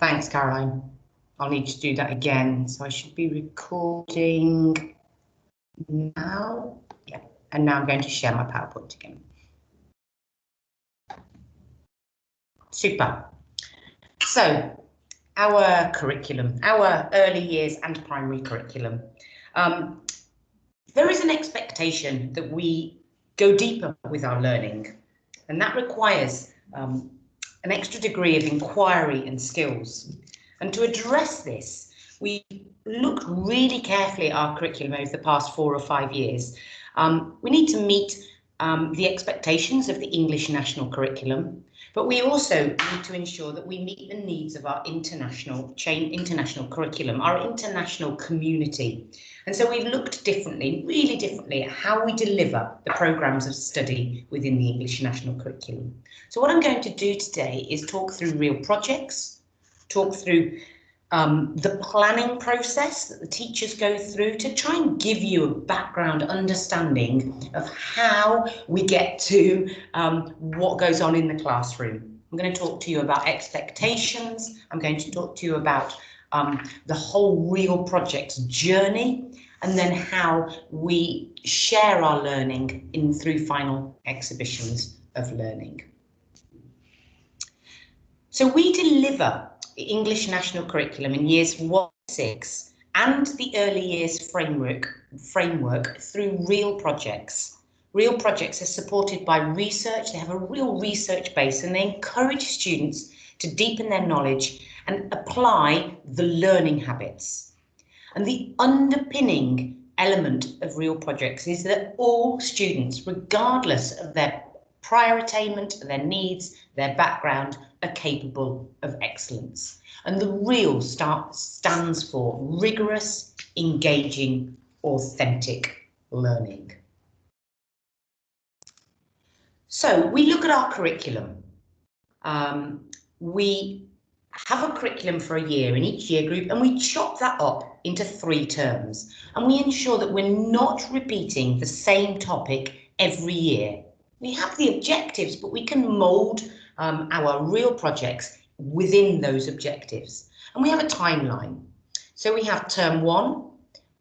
Thanks, Caroline. I'll need to do that again. So I should be recording now. Yeah, and now I'm going to share my PowerPoint again. Super. So our curriculum, our early years and primary curriculum. There is an expectation that we go deeper with our learning, and that requires an extra degree of inquiry and skills. And to address this, we looked really carefully at our curriculum over the past 4 or 5 years. We need to meet the expectations of the English national curriculum, but we also need to ensure that we meet the needs of our international curriculum, our international community. And so we've looked differently, really differently, at how we deliver the programmes of study within the English national curriculum. So what I'm going to do today is talk through real projects, talk through the planning process that the teachers go through to try and give you a background understanding of how we get to what goes on in the classroom. I'm going to talk to you about expectations. I'm going to talk to you about the whole real projects journey, and then how we share our learning through final exhibitions of learning. So we deliver the English national curriculum in years 1 to 6 and the early years framework through real projects. Real projects are supported by research. They have a real research base, and they encourage students to deepen their knowledge and apply the learning habits. And the underpinning element of real projects is that all students, regardless of their prior attainment, their needs, their background, are capable of excellence. And the real stands for rigorous, engaging, authentic learning. So we look at our curriculum. We have a curriculum for a year in each year group, and we chop that up into 3 terms, and we ensure that we're not repeating the same topic every year. We have the objectives, but we can mould our real projects within those objectives. And we have a timeline. So we have term 1,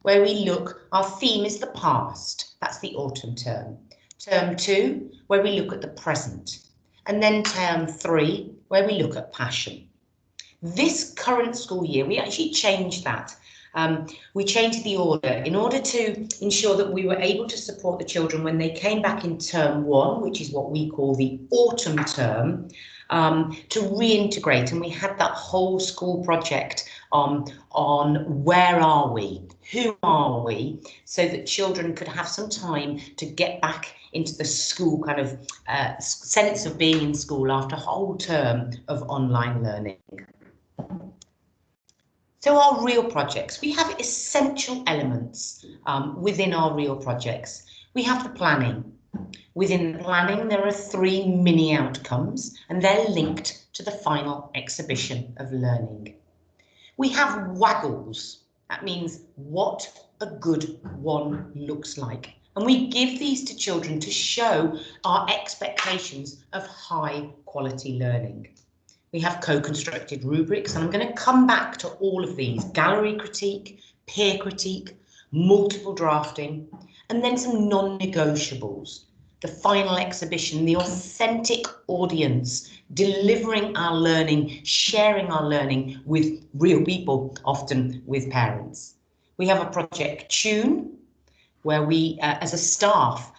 where we look, our theme is the past. That's the autumn term. Term 2, where we look at the present. And then term 3, where we look at passion. This current school year, we actually changed that. We changed the order in order to ensure that we were able to support the children when they came back in term 1, which is what we call the autumn term, to reintegrate. And we had that whole school project on where are we, who are we, so that children could have some time to get back into the school kind of sense of being in school after a whole term of online learning. So our real projects, we have essential elements within our real projects. We have the planning. Within the planning, there are 3 mini outcomes, and they're linked to the final exhibition of learning. We have waggles. That means what a good one looks like. And we give these to children to show our expectations of high quality learning. We have co-constructed rubrics, and I'm going to come back to all of these: gallery critique, peer critique, multiple drafting, and then some non-negotiables. The final exhibition, the authentic audience, delivering our learning, sharing our learning with real people, often with parents. We have a project tune, where we, as a staff,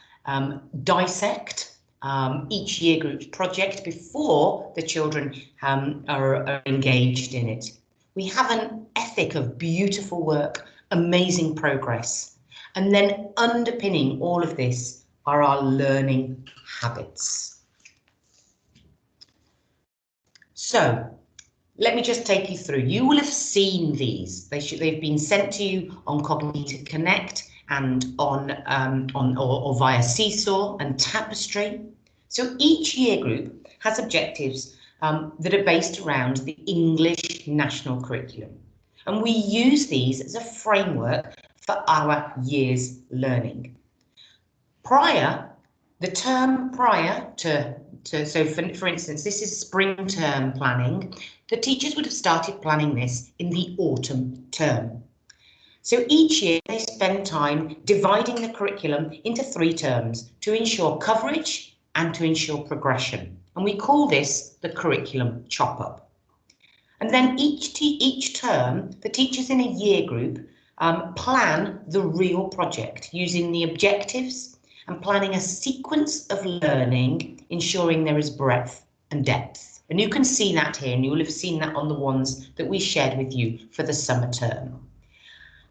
dissect each year group's project before the children are engaged in it. We have an ethic of beautiful work, amazing progress, and then underpinning all of this are our learning habits. So let me just take you through. You will have seen these. They've been sent to you on Cognitive Connect and or via Seesaw and Tapestry. So each year group has objectives that are based around the English national curriculum, and we use these as a framework for our year's learning. The term prior to So for instance, this is spring term planning. The teachers would have started planning this in the autumn term. So each year they spend time dividing the curriculum into 3 terms to ensure coverage and to ensure progression. And we call this the curriculum chop-up. And then each term, the teachers in a year group plan the real project using the objectives and planning a sequence of learning, ensuring there is breadth and depth. And you can see that here, and you will have seen that on the ones that we shared with you for the summer term.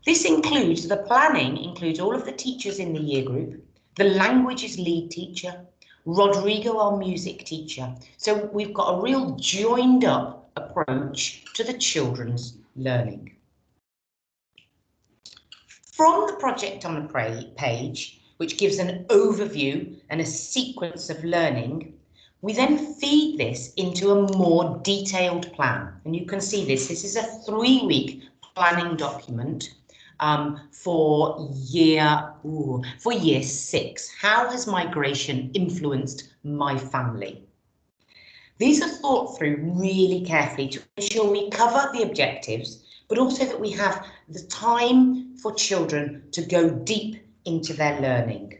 This includes, the planning includes all of the teachers in the year group, the languages lead teacher, Rodrigo, our music teacher. So we've got a real joined up approach to the children's learning. From the project on the page, which gives an overview and a sequence of learning, we then feed this into a more detailed plan. And you can see this is a 3-week planning document for year 6. How has migration influenced my family? These are thought through really carefully to ensure we cover the objectives, but also that we have the time for children to go deep into their learning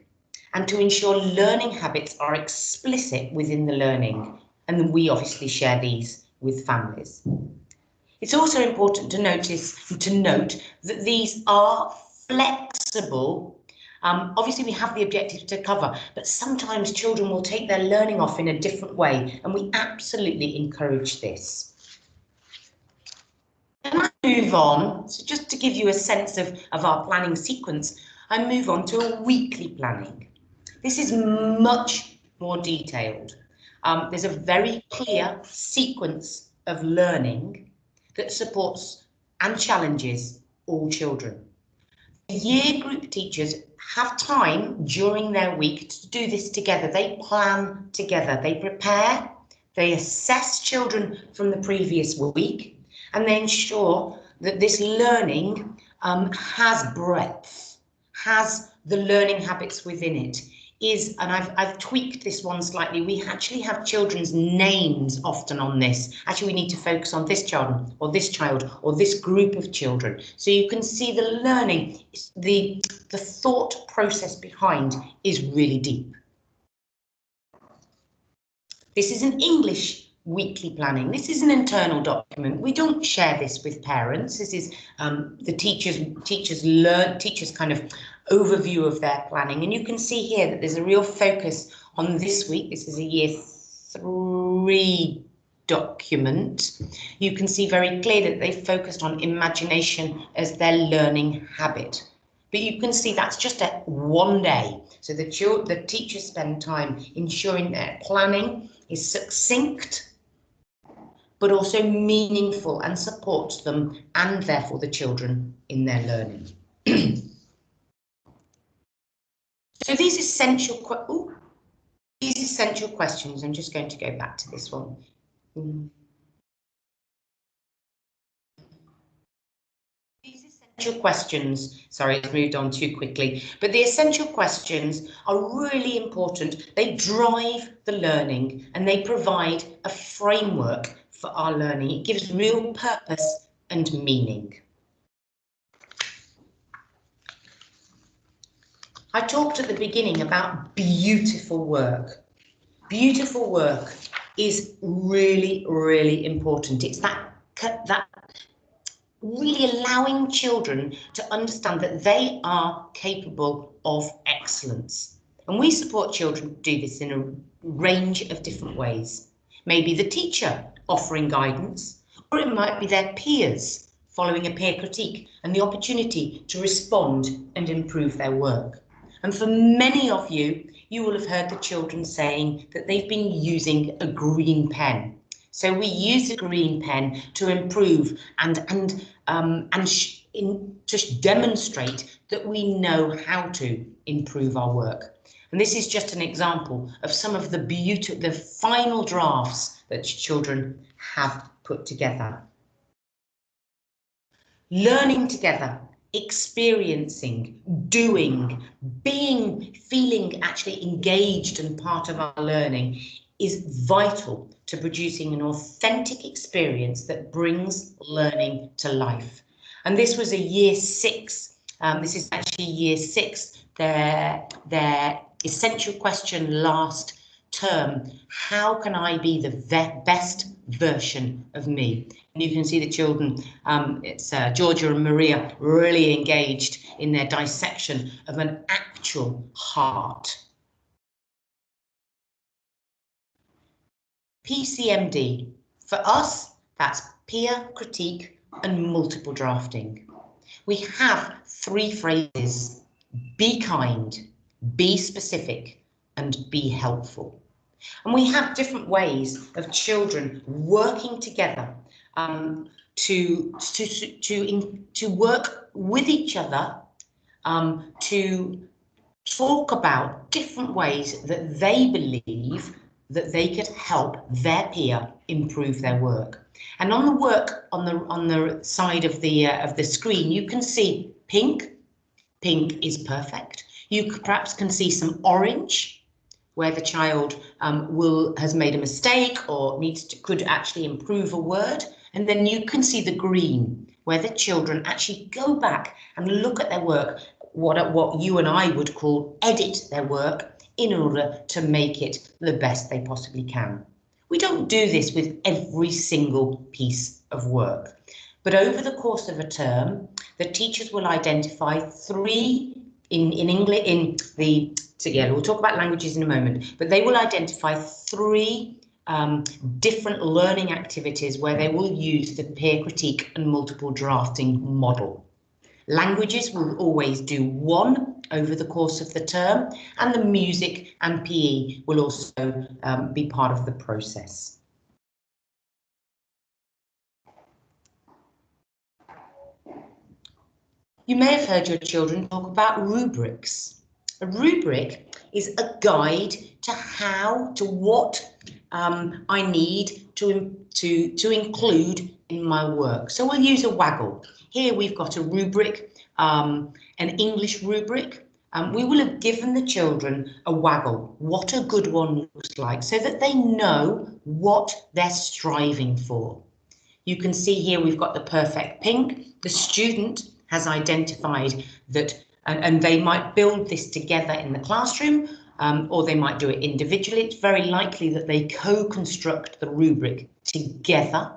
and to ensure learning habits are explicit within the learning. And then we obviously share these with families. It's also important to note that these are flexible. Obviously, we have the objective to cover, but sometimes children will take their learning off in a different way, and we absolutely encourage this. And I move on, so just to give you a sense of our planning sequence, I move on to a weekly planning. This is much more detailed. There's a very clear sequence of learning that supports and challenges all children. Year group teachers have time during their week to do this together. They plan together, they prepare, they assess children from the previous week, and they ensure that this learning has breadth, has the learning habits within it. And I've tweaked this one slightly. We actually have children's names often on this. Actually, we need to focus on this child or this group of children. So you can see the learning, the thought process behind is really deep. This is an English weekly planning. This is an internal document. We don't share this with parents. This is the teachers kind of overview of their planning. And you can see here that there's a real focus on this week. This is a year 3 document. You can see very clear that they focused on imagination as their learning habit. But you can see that's just at 1 day. So the teachers spend time ensuring their planning is succinct, but also meaningful and supports them and therefore the children in their learning. So these essential questions, I'm just going to go back to this one. These essential questions, sorry, it's moved on too quickly, but the essential questions are really important. They drive the learning and they provide a framework for our learning. It gives real purpose and meaning. I talked at the beginning about beautiful work. Beautiful work is really, really important. It's that really allowing children to understand that they are capable of excellence. And we support children to do this in a range of different ways. Maybe the teacher offering guidance, or it might be their peers following a peer critique and the opportunity to respond and improve their work. And for many of you, you will have heard the children saying that they've been using a green pen. So we use a green pen to improve and just demonstrate that we know how to improve our work. And this is just an example of some of the final drafts that children have put together. Learning together, experiencing, doing, feeling actually engaged and part of our learning is vital to producing an authentic experience that brings learning to life. And this was a year 6. This is actually year 6. Their essential question last term: how can I be the best version of me? And you can see the children, it's Georgia and Maria, really engaged in their dissection of an actual heart. PCMD, for us, that's peer critique and multiple drafting. We have 3 phrases: be kind, be specific, and be helpful. And we have different ways of children working together to work with each other, to talk about different ways that they believe that they could help their peer improve their work. And on the work on the side of the screen, you can see pink. Pink is perfect. You perhaps can see some orange, where the child has made a mistake or could actually improve a word. And then you can see the green, where the children actually go back and look at their work, what you and I would call edit their work, in order to make it the best they possibly can. We don't do this with every single piece of work, but over the course of a term, the teachers will identify 3 we'll talk about languages in a moment, but they will identify 3 different learning activities where they will use the peer critique and multiple drafting model. Languages will always do 1 over the course of the term, and the music and PE will also be part of the process. You may have heard your children talk about rubrics. A rubric is a guide to what I need to include in my work. So we'll use a waggle. Here we've got a rubric, an English rubric. We will have given the children a waggle, what a good one looks like, so that they know what they're striving for. You can see here we've got the perfect pink. The student has identified that, and they might build this together in the classroom, or they might do it individually. It's very likely that they co-construct the rubric together.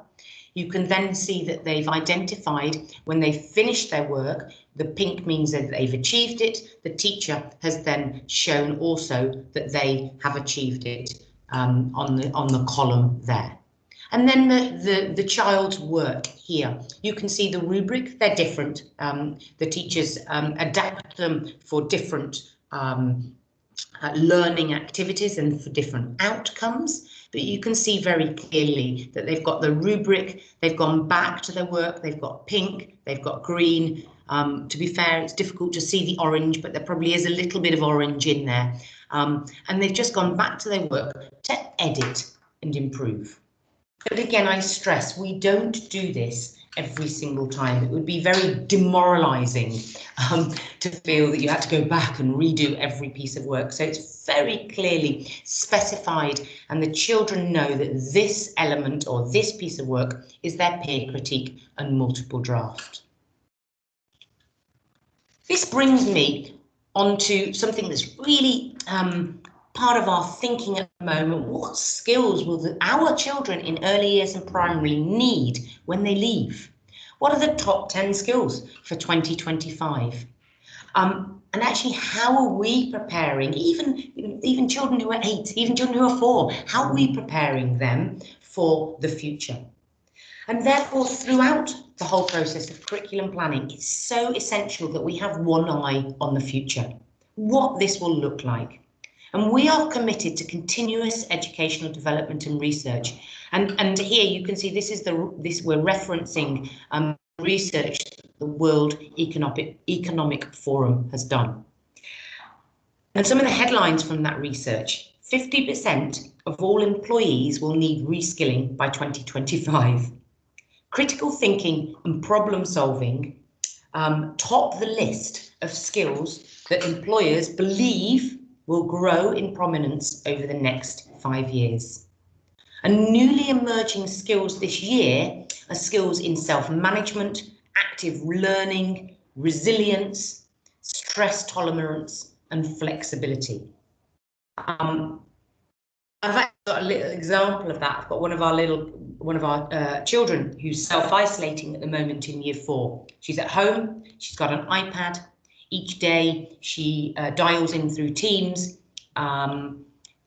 You can then see that they've identified when they finished their work, the pink means that they've achieved it. The teacher has then shown also that they have achieved it on the column there. And then the child's work here. You can see the rubric, they're different. The teachers adapt them for different learning activities and for different outcomes. But you can see very clearly that they've got the rubric, they've gone back to their work, they've got pink, they've got green. To be fair, it's difficult to see the orange, but there probably is a little bit of orange in there. And they've just gone back to their work to edit and improve. But again, I stress, we don't do this every single time. It would be very demoralizing to feel that you had to go back and redo every piece of work. So it's very clearly specified, and the children know that this element or this piece of work is their peer critique and multiple draft. This brings me onto something that's really part of our thinking at the moment. What skills will our children in early years and primary need when they leave? What are the top 10 skills for 2025? And actually, how are we preparing, even children who are 8, even children who are 4, how are we preparing them for the future? And therefore, throughout the whole process of curriculum planning, it's so essential that we have one eye on the future, what this will look like. And we are committed to continuous educational development and research. And here you can see this we're referencing research the World Economic Forum has done. And some of the headlines from that research: 50% of all employees will need reskilling by 2025. Critical thinking and problem solving top the list of skills that employers believe will grow in prominence over the next 5 years. And newly emerging skills this year are skills in self-management, active learning, resilience, stress tolerance, and flexibility. I've actually got a little example of that. I've got one of our children who's self-isolating at the moment in year 4. She's at home, she's got an iPad. Each day she dials in through Teams,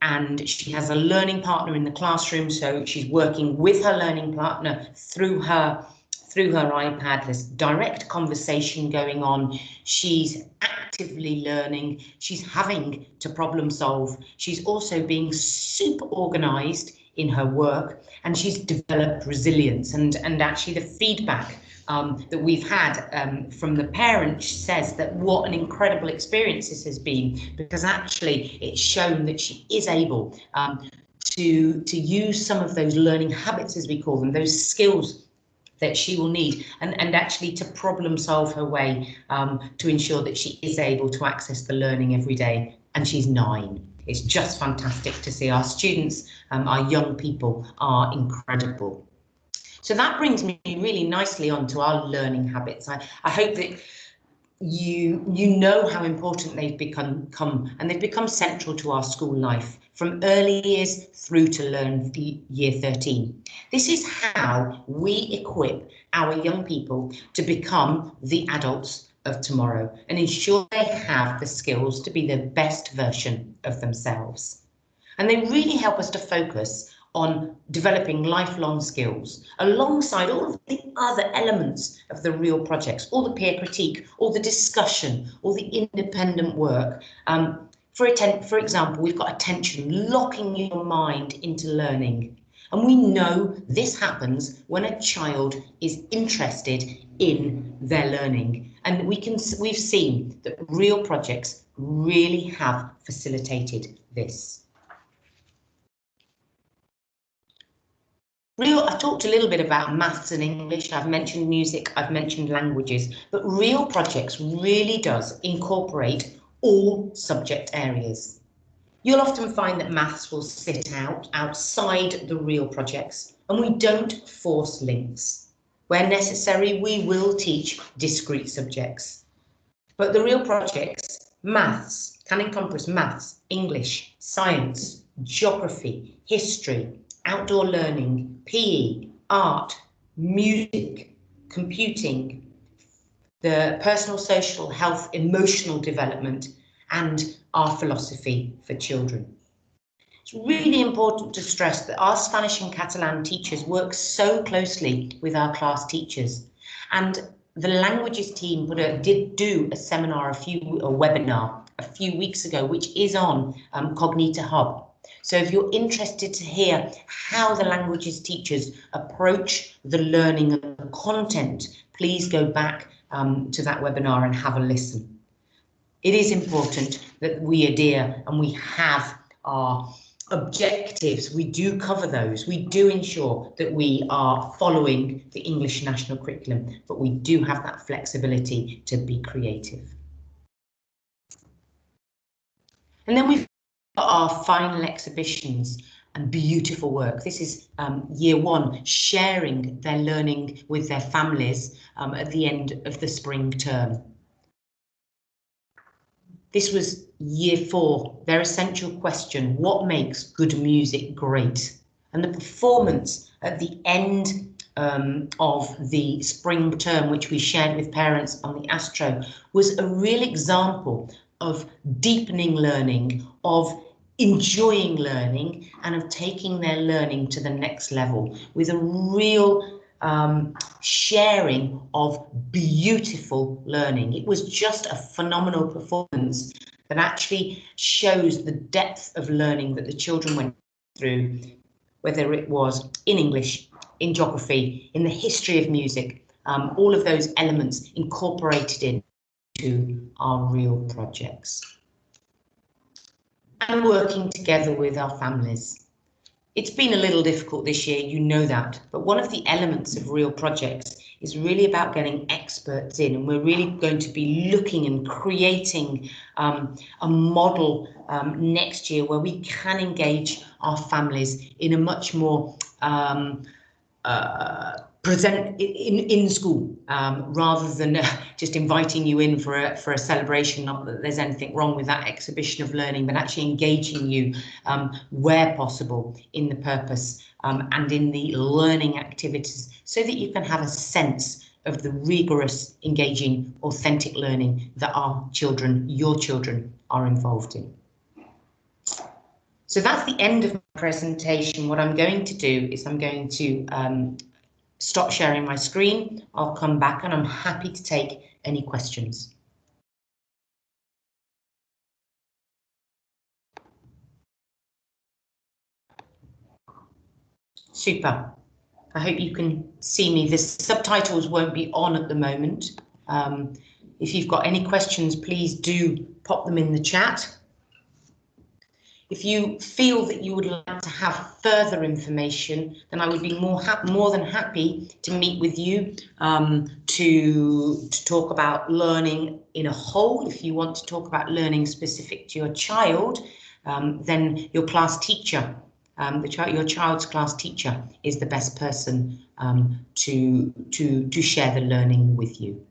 and she has a learning partner in the classroom, so she's working with her learning partner through her iPad. There's direct conversation going on. She's actively learning. She's having to problem solve. She's also being super organised in her work, and she's developed resilience. And actually the feedback that we've had from the parents says that what an incredible experience this has been, because actually it's shown that she is able to use some of those learning habits, as we call them, those skills that she will need, and actually to problem solve her way to ensure that she is able to access the learning every day. And she's 9. It's just fantastic to see. Our students, our young people are incredible. So that brings me really nicely on to our learning habits. I hope that you know how important they've become, and they've become central to our school life from early years through to year 13. This is how we equip our young people to become the adults of tomorrow and ensure they have the skills to be the best version of themselves. And they really help us to focus on developing lifelong skills alongside all of the other elements of the real projects, all the peer critique, all the discussion, all the independent work. For example, we've got attention, locking your mind into learning. And we know this happens when a child is interested in their learning. And we've seen that real projects really have facilitated this. I've talked a little bit about maths and English, I've mentioned music, I've mentioned languages, but real projects really does incorporate all subject areas. You'll often find that maths will sit outside the real projects, and we don't force links. Where necessary, we will teach discrete subjects. But the real projects, maths, can encompass maths, English, science, geography, history, outdoor learning, PE, art, music, computing, the personal, social, health, emotional development, and our philosophy for children. It's really important to stress that our Spanish and Catalan teachers work so closely with our class teachers, and the languages team did do a webinar a few weeks ago, which is on Cognita Hub. So if you're interested to hear how the languages teachers approach the learning of the content, please go back to that webinar and have a listen. It is important that we adhere and we have our objectives. We do cover those. We do ensure that we are following the English national curriculum, but we do have that flexibility to be creative. And then we've our final exhibitions and beautiful work. This is year 1 sharing their learning with their families at the end of the spring term. This was year 4, their essential question: what makes good music great? And the performance at the end of the spring term, which we shared with parents on the Astro, was a real example of deepening learning, of enjoying learning, and of taking their learning to the next level with a real sharing of beautiful learning. It was just a phenomenal performance that actually shows the depth of learning that the children went through, whether it was in English, in geography, in the history of music, all of those elements incorporated into our real projects. And working together with our families. It's been a little difficult this year, you know that, but one of the elements of real projects is really about getting experts in, and we're really going to be looking and creating a model next year where we can engage our families in a much more present in school, rather than just inviting you in for a celebration. Not that there's anything wrong with that exhibition of learning, but actually engaging you where possible in the purpose and in the learning activities, so that you can have a sense of the rigorous, engaging, authentic learning that our children, your children, are involved in. So that's the end of my presentation. What I'm going to do is I'm going to stop sharing my screen. I'll come back and I'm happy to take any questions. Super. I hope you can see me. The subtitles won't be on at the moment. If you've got any questions, please do pop them in the chat. If you feel that you would like to have further information, then I would be more than happy to meet with you to talk about learning in a whole. If you want to talk about learning specific to your child, then your class teacher, your child's class teacher is the best person to share the learning with you.